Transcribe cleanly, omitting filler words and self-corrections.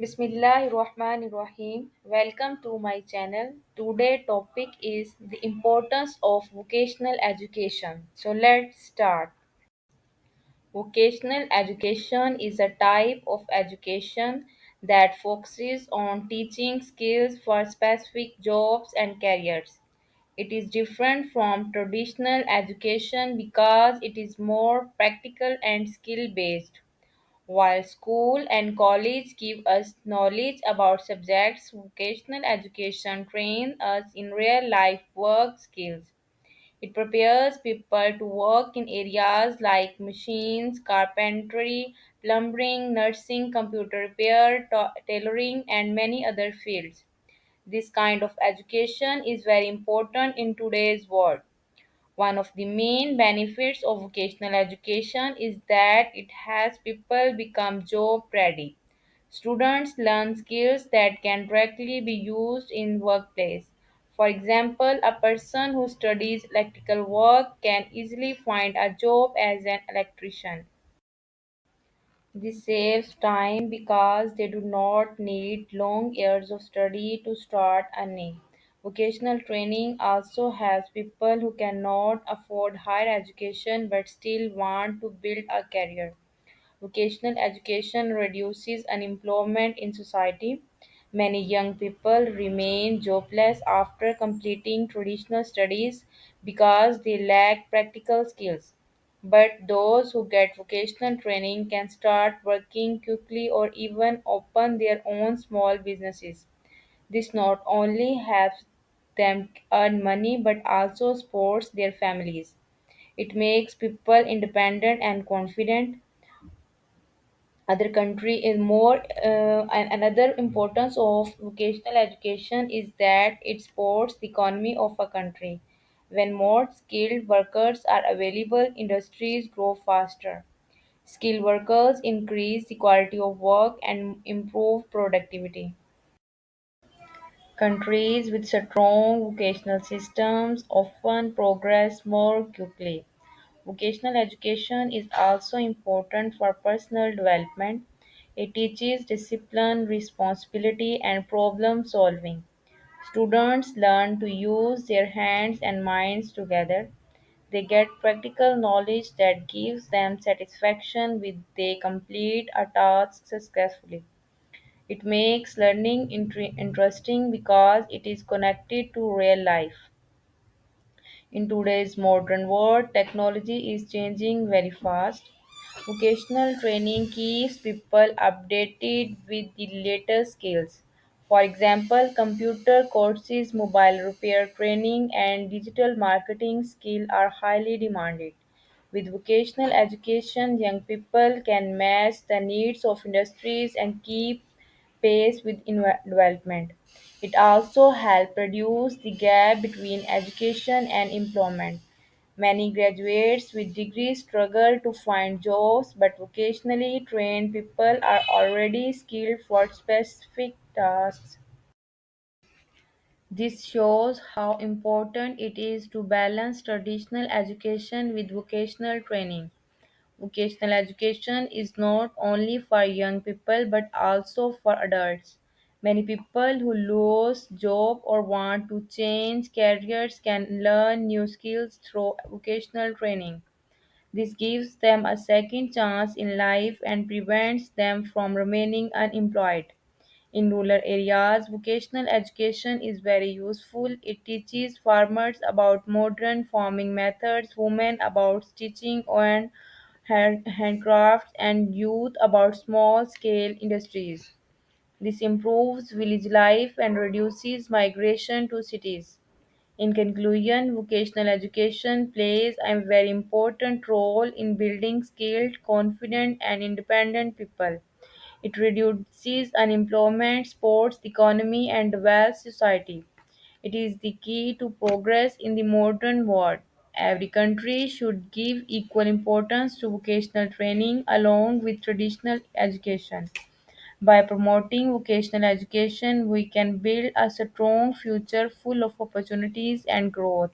Bismillahirrahmanirrahim. Welcome to my channel. Today topic is the importance of vocational education. So let's start. Vocational education is a type of education that focuses on teaching skills for specific jobs and careers. It is different from traditional education because it is more practical and skill based. While school and college give us knowledge about subjects, vocational education trains us in real life work skills. It prepares people to work in areas like machines, carpentry, plumbing, nursing, computer repair, tailoring, and many other fields. This kind of education is very important in today's world. One of the main benefits of vocational education is that it has people become job ready. Students learn skills that can directly be used in workplace. For example, a person who studies electrical work can easily find a job as an electrician. This saves time because they do not need long years of study to start earning. Vocational training also helps people who cannot afford higher education but still want to build a career. Vocational education reduces unemployment in society. Many young people remain jobless after completing traditional studies because they lack practical skills. But those who get vocational training can start working quickly or even open their own small businesses. This not only helps them earn money but also supports their families. It makes people independent and confident. Other country is more and another importance of vocational education is that it supports the economy of a country. When more skilled workers are available, industries grow faster. Skilled workers increase the quality of work and improve productivity. Countries with strong vocational systems often progress more quickly. Vocational education is also important for personal development. It teaches discipline, responsibility, and problem solving. Students learn to use their hands and minds together. They get practical knowledge that gives them satisfaction when they complete a task successfully. It makes learning interesting because it is connected to real life. In today's modern world, technology is changing very fast. Vocational training keeps people updated with the latest skills. For example, computer courses, mobile repair training, and digital marketing skills are highly demanded. With vocational education, young people can match the needs of industries and keep pace with development. It also helps reduce the gap between education and employment. Many graduates with degrees struggle to find jobs, but vocationally trained people are already skilled for specific tasks. This shows how important it is to balance traditional education with vocational training. Vocational education is not only for young people but also for adults. Many people who lose job or want to change careers can learn new skills through vocational training. This gives them a second chance in life and prevents them from remaining unemployed. In rural areas, vocational education is very useful. It teaches farmers about modern farming methods, women about stitching and handcrafts, and youth about small scale industries. This improves village life and reduces migration to cities. In conclusion, vocational education plays a very important role in building skilled, confident, and independent people. It reduces unemployment, supports the economy, and develops society. It is the key to progress in the modern world. Every country should give equal importance to vocational training along with traditional education. By promoting vocational education, we can build a strong future full of opportunities and growth.